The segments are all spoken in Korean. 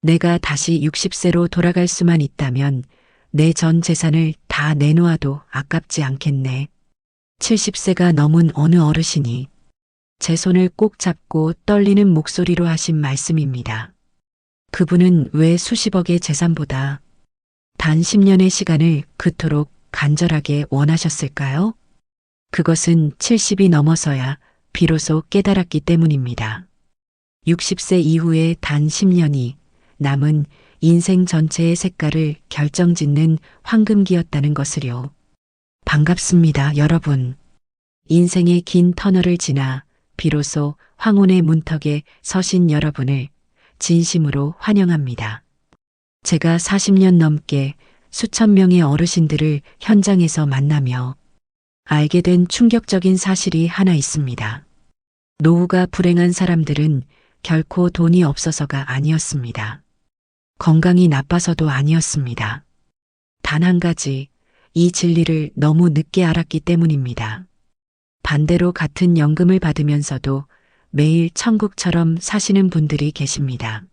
내가 다시 60세로 돌아갈 수만 있다면 내 전 재산을 다 내놓아도 아깝지 않겠네. 70세가 넘은 어느 어르신이 제 손을 꼭 잡고 떨리는 목소리로 하신 말씀입니다. 그분은 왜 수십억의 재산보다 단 10년의 시간을 그토록 간절하게 원하셨을까요? 그것은 70이 넘어서야 비로소 깨달았기 때문입니다. 60세 이후에 단 10년이 남은 인생 전체의 색깔을 결정짓는 황금기였다는 것을요. 반갑습니다, 여러분. 인생의 긴 터널을 지나 비로소 황혼의 문턱에 서신 여러분을 진심으로 환영합니다. 제가 40년 넘게 수천 명의 어르신들을 현장에서 만나며 알게 된 충격적인 사실이 하나 있습니다. 노후가 불행한 사람들은 결코 돈이 없어서가 아니었습니다. 건강이 나빠서도 아니었습니다. 단 한 가지, 이 진리를 너무 늦게 알았기 때문입니다. 반대로 같은 연금을 받으면서도 매일 천국처럼 사시는 분들이 계십니다.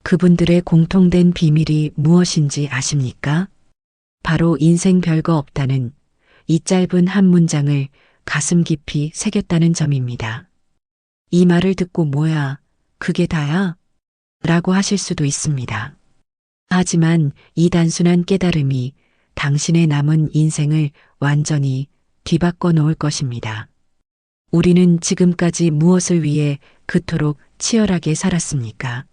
그분들의 공통된 비밀이 무엇인지 아십니까? 바로 인생 별거 없다는 이 짧은 한 문장을 가슴 깊이 새겼다는 점입니다. 이 말을 듣고 뭐야, 그게 다야? 라고 하실 수도 있습니다. 하지만 이 단순한 깨달음이 당신의 남은 인생을 완전히 뒤바꿔 놓을 것입니다. 우리는 지금까지 무엇을 위해 그토록 치열하게 살았습니까?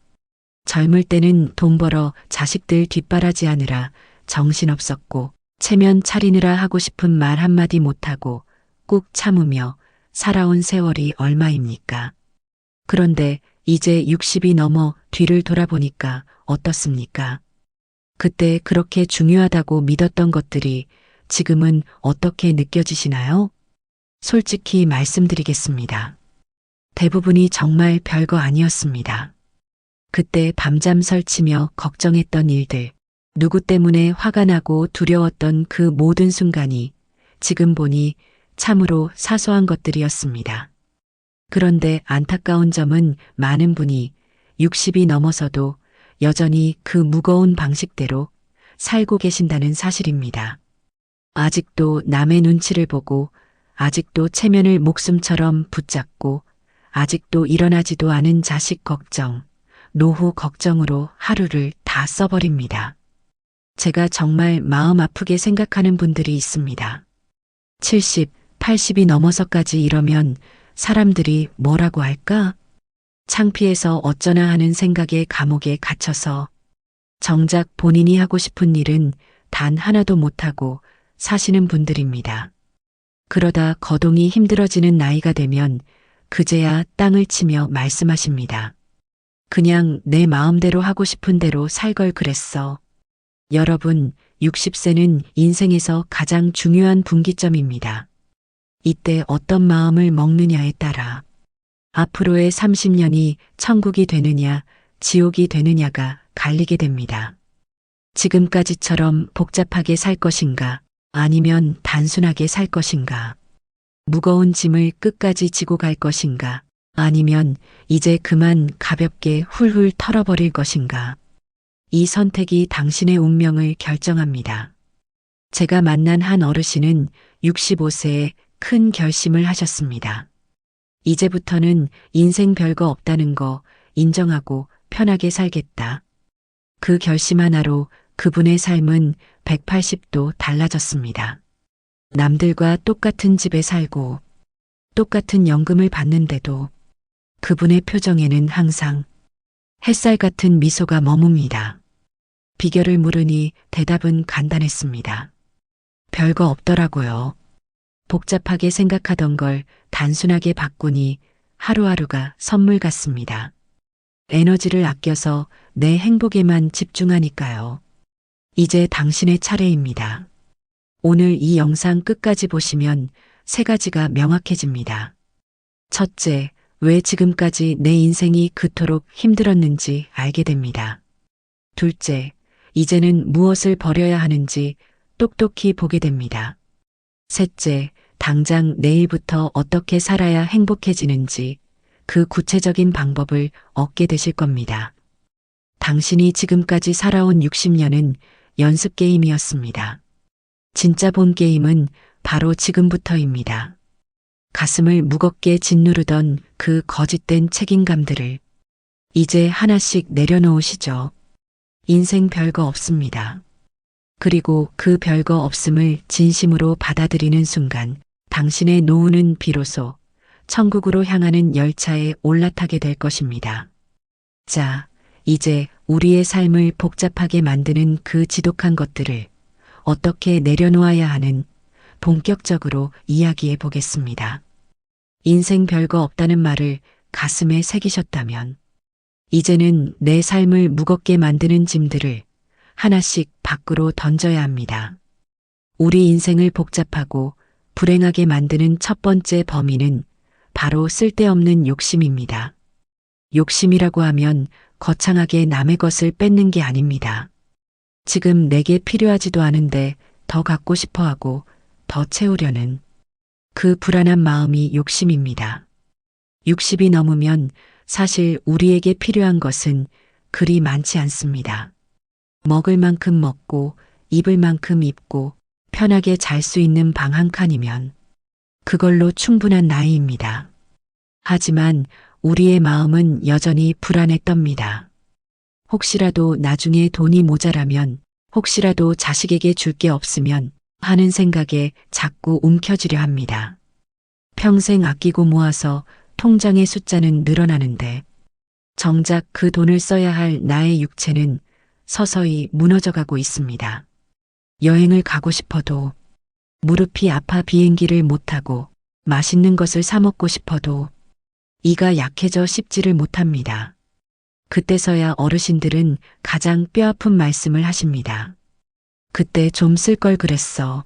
젊을 때는 돈 벌어 자식들 뒷바라지하느라 정신없었고 체면 차리느라 하고 싶은 말 한마디 못하고 꾹 참으며 살아온 세월이 얼마입니까? 그런데 이제 60이 넘어 뒤를 돌아보니까 어떻습니까? 그때 그렇게 중요하다고 믿었던 것들이 지금은 어떻게 느껴지시나요? 솔직히 말씀드리겠습니다. 대부분이 정말 별거 아니었습니다. 그때 밤잠 설치며 걱정했던 일들, 누구 때문에 화가 나고 두려웠던 그 모든 순간이 지금 보니 참으로 사소한 것들이었습니다. 그런데 안타까운 점은 많은 분이 60이 넘어서도 여전히 그 무거운 방식대로 살고 계신다는 사실입니다. 아직도 남의 눈치를 보고, 아직도 체면을 목숨처럼 붙잡고, 아직도 일어나지도 않은 자식 걱정, 노후 걱정으로 하루를 다 써버립니다. 제가 정말 마음 아프게 생각하는 분들이 있습니다. 70, 80이 넘어서까지 이러면 사람들이 뭐라고 할까? 창피해서 어쩌나 하는 생각에 감옥에 갇혀서 정작 본인이 하고 싶은 일은 단 하나도 못하고 사시는 분들입니다. 그러다 거동이 힘들어지는 나이가 되면 그제야 땅을 치며 말씀하십니다. 그냥 내 마음대로 하고 싶은 대로 살 걸 그랬어. 여러분, 60세는 인생에서 가장 중요한 분기점입니다. 이때 어떤 마음을 먹느냐에 따라 앞으로의 30년이 천국이 되느냐, 지옥이 되느냐가 갈리게 됩니다. 지금까지처럼 복잡하게 살 것인가, 아니면 단순하게 살 것인가, 무거운 짐을 끝까지 지고 갈 것인가, 아니면 이제 그만 가볍게 훌훌 털어버릴 것인가. 이 선택이 당신의 운명을 결정합니다. 제가 만난 한 어르신은 65세에 큰 결심을 하셨습니다. 이제부터는 인생 별거 없다는 거 인정하고 편하게 살겠다. 그 결심 하나로 그분의 삶은 180도 달라졌습니다. 남들과 똑같은 집에 살고 똑같은 연금을 받는데도 그분의 표정에는 항상 햇살 같은 미소가 머뭅니다. 비결을 물으니 대답은 간단했습니다. 별거 없더라고요. 복잡하게 생각하던 걸 단순하게 바꾸니 하루하루가 선물 같습니다. 에너지를 아껴서 내 행복에만 집중하니까요. 이제 당신의 차례입니다. 오늘 이 영상 끝까지 보시면 세 가지가 명확해집니다. 첫째, 왜 지금까지 내 인생이 그토록 힘들었는지 알게 됩니다. 둘째, 이제는 무엇을 버려야 하는지 똑똑히 보게 됩니다. 셋째, 당장 내일부터 어떻게 살아야 행복해지는지 그 구체적인 방법을 얻게 되실 겁니다. 당신이 지금까지 살아온 60년은 연습 게임이었습니다. 진짜 본 게임은 바로 지금부터입니다. 가슴을 무겁게 짓누르던 그 거짓된 책임감들을 이제 하나씩 내려놓으시죠. 인생 별거 없습니다. 그리고 그 별거 없음을 진심으로 받아들이는 순간 당신의 노후는 비로소 천국으로 향하는 열차에 올라타게 될 것입니다. 자, 이제 우리의 삶을 복잡하게 만드는 그 지독한 것들을 어떻게 내려놓아야 하는 본격적으로 이야기해 보겠습니다. 인생 별거 없다는 말을 가슴에 새기셨다면 이제는 내 삶을 무겁게 만드는 짐들을 하나씩 밖으로 던져야 합니다. 우리 인생을 복잡하고 불행하게 만드는 첫 번째 범인은 바로 쓸데없는 욕심입니다. 욕심이라고 하면 거창하게 남의 것을 뺏는 게 아닙니다. 지금 내게 필요하지도 않은데 더 갖고 싶어 하고 더 채우려는 그 불안한 마음이 욕심입니다. 60이 넘으면 사실 우리에게 필요한 것은 그리 많지 않습니다. 먹을 만큼 먹고 입을 만큼 입고 편하게 잘 수 있는 방 한 칸이면 그걸로 충분한 나이입니다. 하지만 우리의 마음은 여전히 불안에 떱니다. 혹시라도 나중에 돈이 모자라면, 혹시라도 자식에게 줄 게 없으면 하는 생각에 자꾸 움켜쥐려 합니다. 평생 아끼고 모아서 통장의 숫자는 늘어나는데 정작 그 돈을 써야 할 나의 육체는 서서히 무너져가고 있습니다. 여행을 가고 싶어도, 무릎이 아파 비행기를 못 타고, 맛있는 것을 사 먹고 싶어도 이가 약해져 씹지를 못합니다. 그때서야 어르신들은 가장 뼈아픈 말씀을 하십니다. 그때 좀 쓸 걸 그랬어.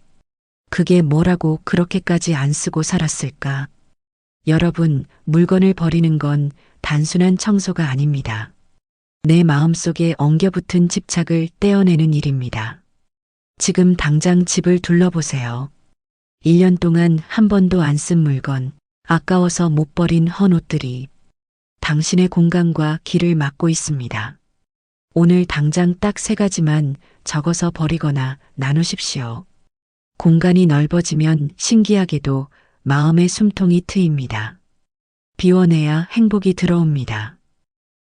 그게 뭐라고 그렇게까지 안 쓰고 살았을까? 여러분, 물건을 버리는 건 단순한 청소가 아닙니다. 내 마음속에 엉겨붙은 집착을 떼어내는 일입니다. 지금 당장 집을 둘러보세요. 1년 동안 한 번도 안 쓴 물건, 아까워서 못 버린 헌옷들이 당신의 공간과 길을 막고 있습니다. 오늘 당장 딱 3가지만 적어서 버리거나 나누십시오. 공간이 넓어지면 신기하게도 마음의 숨통이 트입니다. 비워내야 행복이 들어옵니다.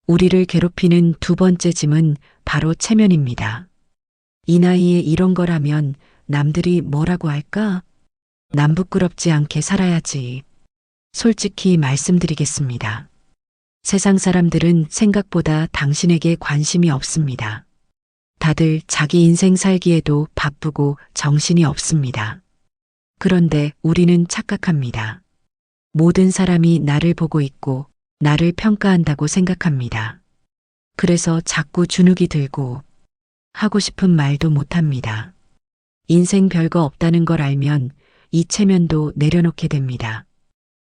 우리를 괴롭히는 두 번째 짐은 바로 체면입니다. 이 나이에 이런 거라면 남들이 뭐라고 할까? 남 부끄럽지 않게 살아야지. 솔직히 말씀드리겠습니다. 세상 사람들은 생각보다 당신에게 관심이 없습니다. 다들 자기 인생 살기에도 바쁘고 정신이 없습니다. 그런데 우리는 착각합니다. 모든 사람이 나를 보고 있고 나를 평가한다고 생각합니다. 그래서 자꾸 주눅이 들고 하고 싶은 말도 못합니다. 인생 별거 없다는 걸 알면 이 체면도 내려놓게 됩니다.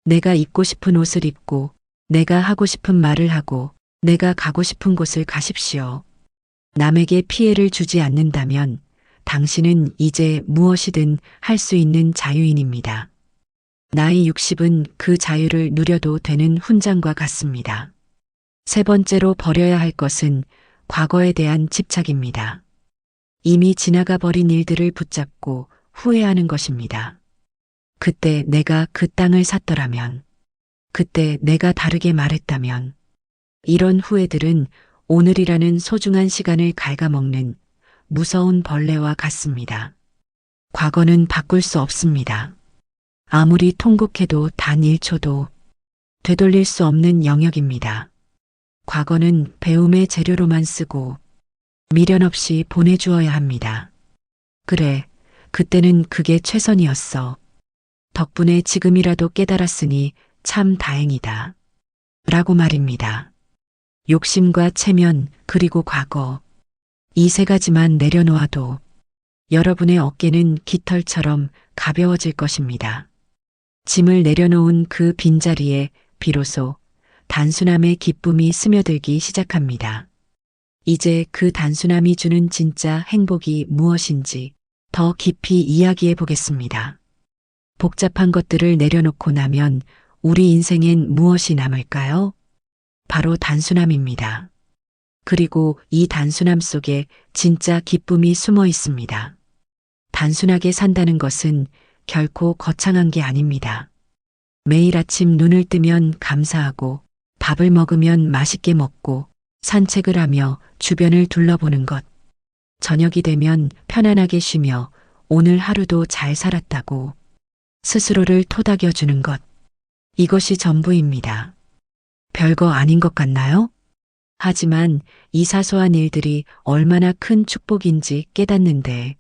내가 입고 싶은 옷을 입고 내가 하고 싶은 말을 하고 내가 가고 싶은 곳을 가십시오. 남에게 피해를 주지 않는다면 당신은 이제 무엇이든 할 수 있는 자유인입니다. 나이 60은 그 자유를 누려도 되는 훈장과 같습니다. 세 번째로 버려야 할 것은 과거에 대한 집착입니다. 이미 지나가 버린 일들을 붙잡고 후회하는 것입니다. 그때 내가 그 땅을 샀더라면, 그때 내가 다르게 말했다면, 이런 후회들은 오늘이라는 소중한 시간을 갉아먹는 무서운 벌레와 같습니다. 과거는 바꿀 수 없습니다. 아무리 통곡해도 단 1초도 되돌릴 수 없는 영역입니다. 과거는 배움의 재료로만 쓰고 미련 없이 보내주어야 합니다. 그래, 그때는 그게 최선이었어. 덕분에 지금이라도 깨달았으니 참 다행이다. 라고 말입니다. 욕심과 체면 그리고 과거, 이 3가지만 내려놓아도 여러분의 어깨는 깃털처럼 가벼워질 것입니다. 짐을 내려놓은 그 빈자리에 비로소 단순함의 기쁨이 스며들기 시작합니다. 이제 그 단순함이 주는 진짜 행복이 무엇인지 더 깊이 이야기해 보겠습니다. 복잡한 것들을 내려놓고 나면 우리 인생엔 무엇이 남을까요? 바로 단순함입니다. 그리고 이 단순함 속에 진짜 기쁨이 숨어 있습니다. 단순하게 산다는 것은 결코 거창한 게 아닙니다. 매일 아침 눈을 뜨면 감사하고 밥을 먹으면 맛있게 먹고 산책을 하며 주변을 둘러보는 것. 저녁이 되면 편안하게 쉬며 오늘 하루도 잘 살았다고 스스로를 토닥여주는 것. 이것이 전부입니다. 별거 아닌 것 같나요? 하지만 이 사소한 일들이 얼마나 큰 축복인지 깨닫는데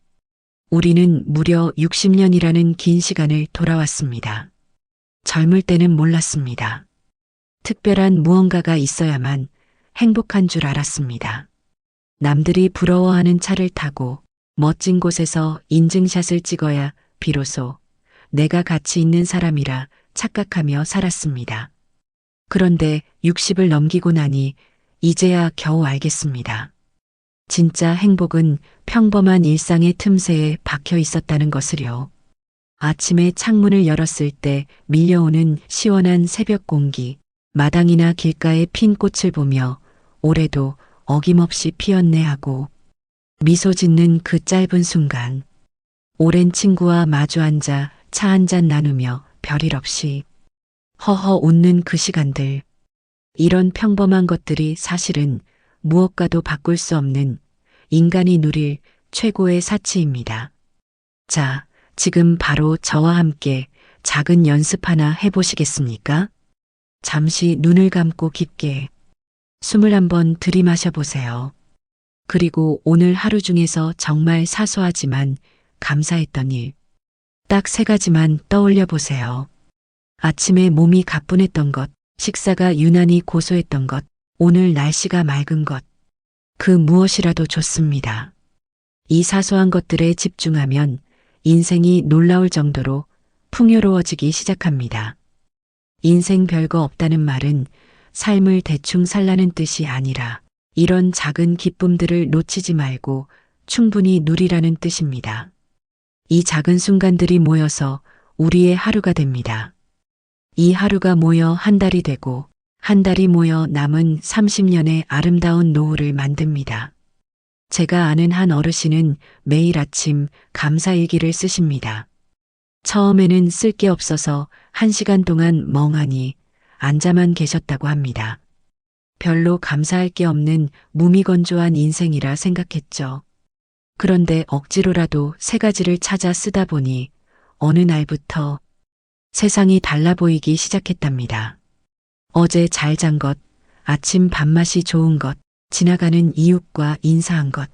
우리는 무려 60년이라는 긴 시간을 돌아왔습니다. 젊을 때는 몰랐습니다. 특별한 무언가가 있어야만 행복한 줄 알았습니다. 남들이 부러워하는 차를 타고 멋진 곳에서 인증샷을 찍어야 비로소 내가 가치 있는 사람이라 착각하며 살았습니다. 그런데 60을 넘기고 나니 이제야 겨우 알겠습니다. 진짜 행복은 평범한 일상의 틈새에 박혀 있었다는 것을요. 아침에 창문을 열었을 때 밀려오는 시원한 새벽 공기, 마당이나 길가의 핀 꽃을 보며 올해도 어김없이 피었네 하고 미소 짓는 그 짧은 순간, 오랜 친구와 마주 앉아 차 한 잔 나누며 별일 없이 허허 웃는 그 시간들. 이런 평범한 것들이 사실은 무엇과도 바꿀 수 없는 인간이 누릴 최고의 사치입니다. 자, 지금 바로 저와 함께 작은 연습 하나 해보시겠습니까? 잠시 눈을 감고 깊게 숨을 한번 들이마셔 보세요. 그리고 오늘 하루 중에서 정말 사소하지만 감사했던 일, 딱 3가지만 떠올려 보세요. 아침에 몸이 가뿐했던 것, 식사가 유난히 고소했던 것, 오늘 날씨가 맑은 것, 그 무엇이라도 좋습니다. 이 사소한 것들에 집중하면 인생이 놀라울 정도로 풍요로워지기 시작합니다. 인생 별거 없다는 말은 삶을 대충 살라는 뜻이 아니라 이런 작은 기쁨들을 놓치지 말고 충분히 누리라는 뜻입니다. 이 작은 순간들이 모여서 우리의 하루가 됩니다. 이 하루가 모여 한 달이 되고 한 달이 모여 남은 30년의 아름다운 노후를 만듭니다. 제가 아는 한 어르신은 매일 아침 감사일기를 쓰십니다. 처음에는 쓸 게 없어서 1시간 동안 멍하니 앉아만 계셨다고 합니다. 별로 감사할 게 없는 무미건조한 인생이라 생각했죠. 그런데 억지로라도 3가지를 찾아 쓰다 보니 어느 날부터 세상이 달라 보이기 시작했답니다. 어제 잘 잔 것, 아침 밥맛이 좋은 것, 지나가는 이웃과 인사한 것.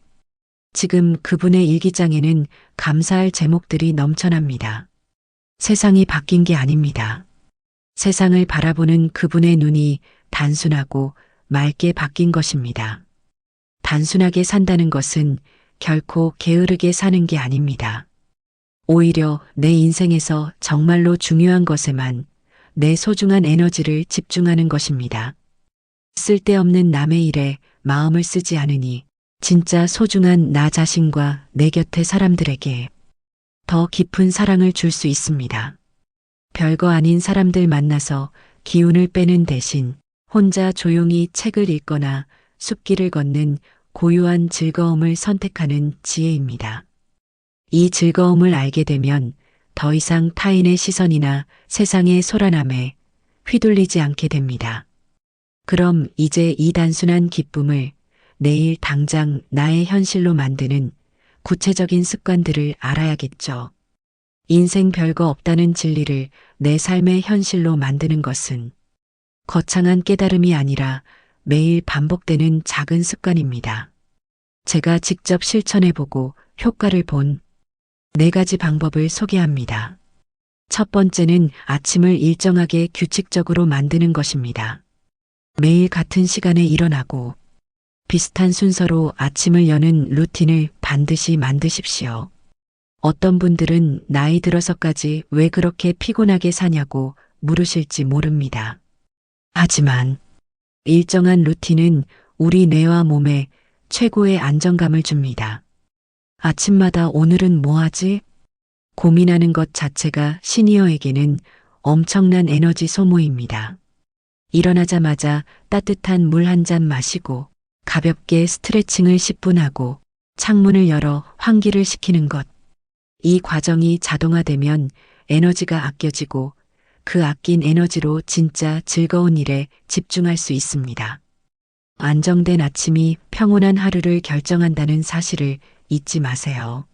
지금 그분의 일기장에는 감사할 제목들이 넘쳐납니다. 세상이 바뀐 게 아닙니다. 세상을 바라보는 그분의 눈이 단순하고 맑게 바뀐 것입니다. 단순하게 산다는 것은 결코 게으르게 사는 게 아닙니다. 오히려 내 인생에서 정말로 중요한 것에만 내 소중한 에너지를 집중하는 것입니다. 쓸데없는 남의 일에 마음을 쓰지 않으니 진짜 소중한 나 자신과 내 곁의 사람들에게 더 깊은 사랑을 줄 수 있습니다. 별거 아닌 사람들 만나서 기운을 빼는 대신 혼자 조용히 책을 읽거나 숲길을 걷는 고요한 즐거움을 선택하는 지혜입니다. 이 즐거움을 알게 되면 더 이상 타인의 시선이나 세상의 소란함에 휘둘리지 않게 됩니다. 그럼 이제 이 단순한 기쁨을 내일 당장 나의 현실로 만드는 구체적인 습관들을 알아야겠죠. 인생 별거 없다는 진리를 내 삶의 현실로 만드는 것은 거창한 깨달음이 아니라 매일 반복되는 작은 습관입니다. 제가 직접 실천해보고 효과를 본 4가지 방법을 소개합니다. 첫 번째는 아침을 일정하게 규칙적으로 만드는 것입니다. 매일 같은 시간에 일어나고 비슷한 순서로 아침을 여는 루틴을 반드시 만드십시오. 어떤 분들은 나이 들어서까지 왜 그렇게 피곤하게 사냐고 물으실지 모릅니다. 하지만 일정한 루틴은 우리 뇌와 몸에 최고의 안정감을 줍니다. 아침마다 오늘은 뭐 하지? 고민하는 것 자체가 시니어에게는 엄청난 에너지 소모입니다. 일어나자마자 따뜻한 물 한 잔 마시고 가볍게 스트레칭을 10분 하고 창문을 열어 환기를 시키는 것. 이 과정이 자동화되면 에너지가 아껴지고 그 아낀 에너지로 진짜 즐거운 일에 집중할 수 있습니다. 안정된 아침이 평온한 하루를 결정한다는 사실을 잊지 마세요.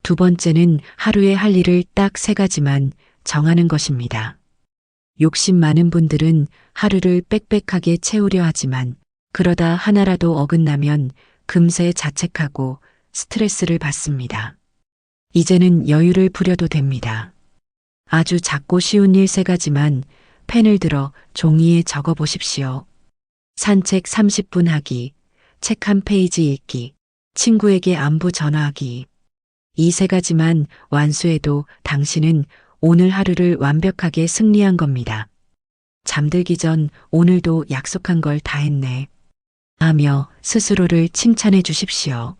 두 번째는 하루에 할 일을 딱 3가지만 정하는 것입니다. 욕심 많은 분들은 하루를 빽빽하게 채우려 하지만 그러다 하나라도 어긋나면 금세 자책하고 스트레스를 받습니다. 이제는 여유를 부려도 됩니다. 아주 작고 쉬운 일 3가지만 펜을 들어 종이에 적어 보십시오. 산책 30분 하기, 책 한 페이지 읽기, 친구에게 안부 전화하기. 이 3가지만 완수해도 당신은 오늘 하루를 완벽하게 승리한 겁니다. 잠들기 전 오늘도 약속한 걸 다 했네 하며 스스로를 칭찬해 주십시오.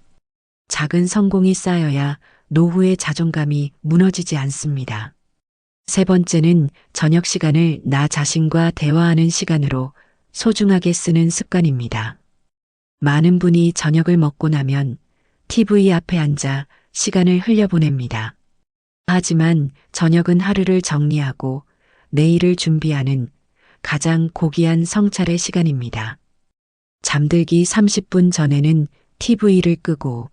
작은 성공이 쌓여야 노후의 자존감이 무너지지 않습니다. 세 번째는 저녁 시간을 나 자신과 대화하는 시간으로 소중하게 쓰는 습관입니다. 많은 분이 저녁을 먹고 나면 TV 앞에 앉아 시간을 흘려보냅니다. 하지만 저녁은 하루를 정리하고 내일을 준비하는 가장 고귀한 성찰의 시간입니다. 잠들기 30분 전에는 TV를 끄고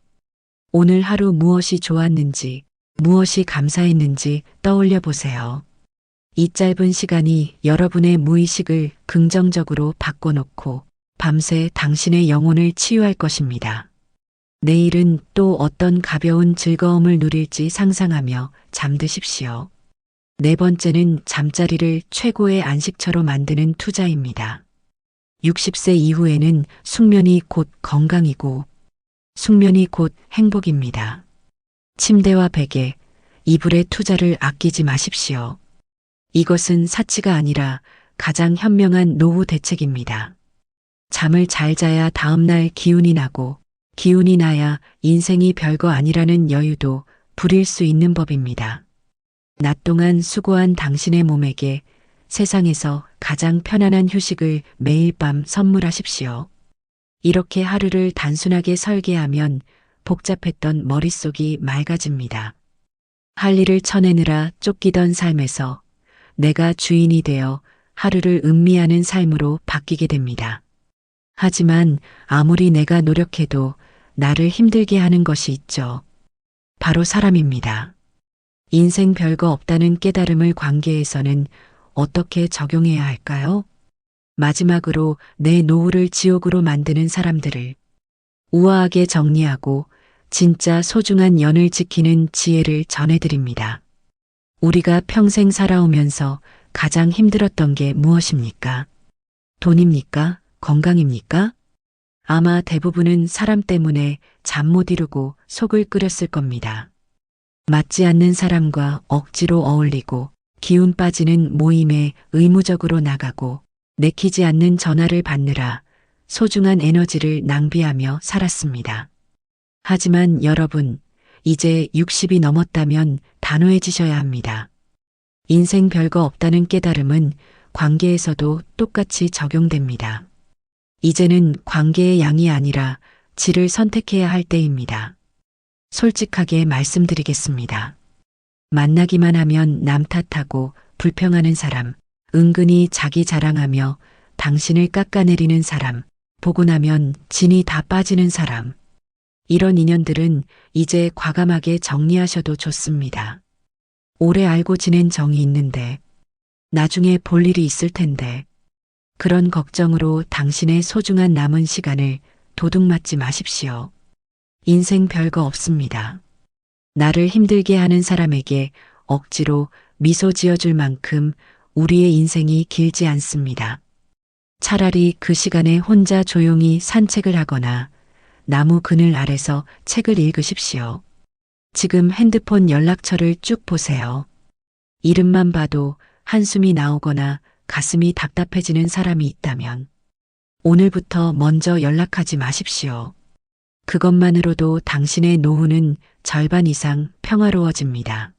오늘 하루 무엇이 좋았는지, 무엇이 감사했는지 떠올려 보세요. 이 짧은 시간이 여러분의 무의식을 긍정적으로 바꿔놓고 밤새 당신의 영혼을 치유할 것입니다. 내일은 또 어떤 가벼운 즐거움을 누릴지 상상하며 잠드십시오. 네 번째는 잠자리를 최고의 안식처로 만드는 투자입니다. 60세 이후에는 숙면이 곧 건강이고 숙면이 곧 행복입니다. 침대와 베개, 이불의 투자를 아끼지 마십시오. 이것은 사치가 아니라 가장 현명한 노후 대책입니다. 잠을 잘 자야 다음날 기운이 나고 기운이 나야 인생이 별거 아니라는 여유도 부릴 수 있는 법입니다. 낮 동안 수고한 당신의 몸에게 세상에서 가장 편안한 휴식을 매일 밤 선물하십시오. 이렇게 하루를 단순하게 설계하면 복잡했던 머릿속이 맑아집니다. 할 일을 쳐내느라 쫓기던 삶에서 내가 주인이 되어 하루를 음미하는 삶으로 바뀌게 됩니다. 하지만 아무리 내가 노력해도 나를 힘들게 하는 것이 있죠. 바로 사람입니다. 인생 별거 없다는 깨달음을 관계에서는 어떻게 적용해야 할까요? 마지막으로 내 노후를 지옥으로 만드는 사람들을 우아하게 정리하고 진짜 소중한 연을 지키는 지혜를 전해드립니다. 우리가 평생 살아오면서 가장 힘들었던 게 무엇입니까? 돈입니까? 건강입니까? 아마 대부분은 사람 때문에 잠 못 이루고 속을 끓였을 겁니다. 맞지 않는 사람과 억지로 어울리고 기운 빠지는 모임에 의무적으로 나가고 내키지 않는 전화를 받느라 소중한 에너지를 낭비하며 살았습니다. 하지만 여러분, 이제 60이 넘었다면 단호해지셔야 합니다. 인생 별거 없다는 깨달음은 관계에서도 똑같이 적용됩니다. 이제는 관계의 양이 아니라 질을 선택해야 할 때입니다. 솔직하게 말씀드리겠습니다. 만나기만 하면 남 탓하고 불평하는 사람, 은근히 자기 자랑하며 당신을 깎아내리는 사람, 보고 나면 진이 다 빠지는 사람. 이런 인연들은 이제 과감하게 정리하셔도 좋습니다. 오래 알고 지낸 정이 있는데 나중에 볼 일이 있을 텐데 그런 걱정으로 당신의 소중한 남은 시간을 도둑맞지 마십시오. 인생 별거 없습니다. 나를 힘들게 하는 사람에게 억지로 미소 지어줄 만큼 우리의 인생이 길지 않습니다. 차라리 그 시간에 혼자 조용히 산책을 하거나 나무 그늘 아래서 책을 읽으십시오. 지금 핸드폰 연락처를 쭉 보세요. 이름만 봐도 한숨이 나오거나 가슴이 답답해지는 사람이 있다면 오늘부터 먼저 연락하지 마십시오. 그것만으로도 당신의 노후는 절반 이상 평화로워집니다.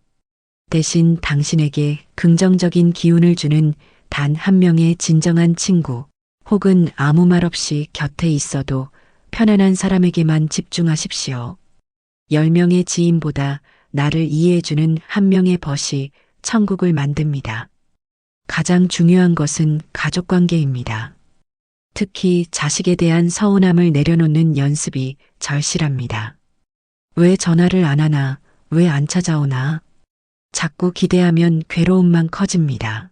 대신 당신에게 긍정적인 기운을 주는 단 한 명의 진정한 친구 혹은 아무 말 없이 곁에 있어도 편안한 사람에게만 집중하십시오. 10명의 지인보다 나를 이해해주는 한 명의 벗이 천국을 만듭니다. 가장 중요한 것은 가족관계입니다. 특히 자식에 대한 서운함을 내려놓는 연습이 절실합니다. 왜 전화를 안 하나? 왜 안 찾아오나? 자꾸 기대하면 괴로움만 커집니다.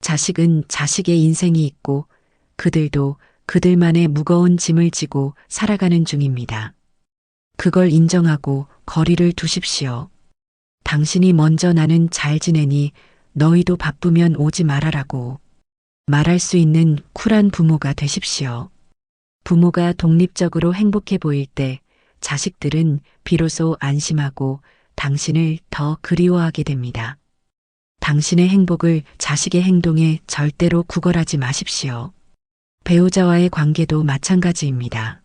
자식은 자식의 인생이 있고 그들도 그들만의 무거운 짐을 지고 살아가는 중입니다. 그걸 인정하고 거리를 두십시오. 당신이 먼저 나는 잘 지내니 너희도 바쁘면 오지 말아라고 말할 수 있는 쿨한 부모가 되십시오. 부모가 독립적으로 행복해 보일 때 자식들은 비로소 안심하고 당신을 더 그리워하게 됩니다. 당신의 행복을 자식의 행동에 절대로 구걸하지 마십시오. 배우자와의 관계도 마찬가지입니다.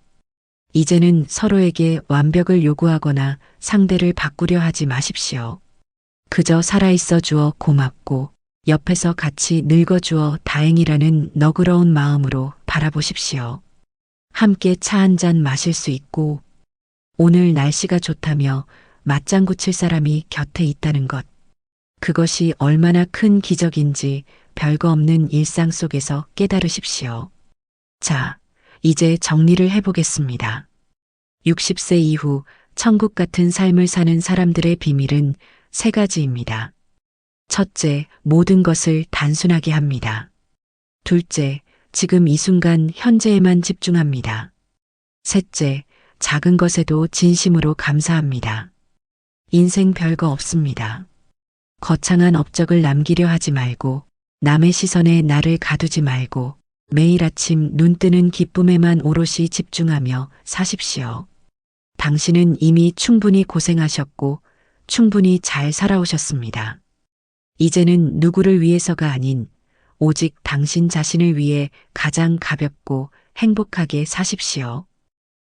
이제는 서로에게 완벽을 요구하거나 상대를 바꾸려 하지 마십시오. 그저 살아있어 주어 고맙고 옆에서 같이 늙어주어 다행이라는 너그러운 마음으로 바라보십시오. 함께 차 한 잔 마실 수 있고 오늘 날씨가 좋다며 맞장구 칠 사람이 곁에 있다는 것. 그것이 얼마나 큰 기적인지 별거 없는 일상 속에서 깨달으십시오. 자, 이제 정리를 해보겠습니다. 60세 이후 천국 같은 삶을 사는 사람들의 비밀은 3가지입니다. 첫째, 모든 것을 단순하게 합니다. 둘째, 지금 이 순간 현재에만 집중합니다. 셋째, 작은 것에도 진심으로 감사합니다. 인생 별거 없습니다. 거창한 업적을 남기려 하지 말고 남의 시선에 나를 가두지 말고 매일 아침 눈 뜨는 기쁨에만 오롯이 집중하며 사십시오. 당신은 이미 충분히 고생하셨고 충분히 잘 살아오셨습니다. 이제는 누구를 위해서가 아닌 오직 당신 자신을 위해 가장 가볍고 행복하게 사십시오.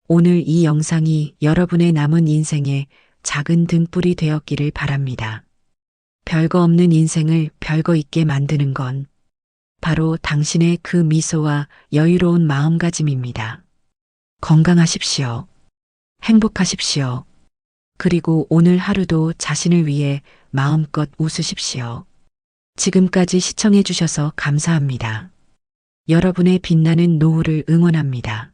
오늘 이 영상이 여러분의 남은 인생의 작은 등불이 되었기를 바랍니다. 별거 없는 인생을 별거 있게 만드는 건 바로 당신의 그 미소와 여유로운 마음가짐입니다. 건강하십시오. 행복하십시오. 그리고 오늘 하루도 자신을 위해 마음껏 웃으십시오. 지금까지 시청해 주셔서 감사합니다. 여러분의 빛나는 노후를 응원합니다.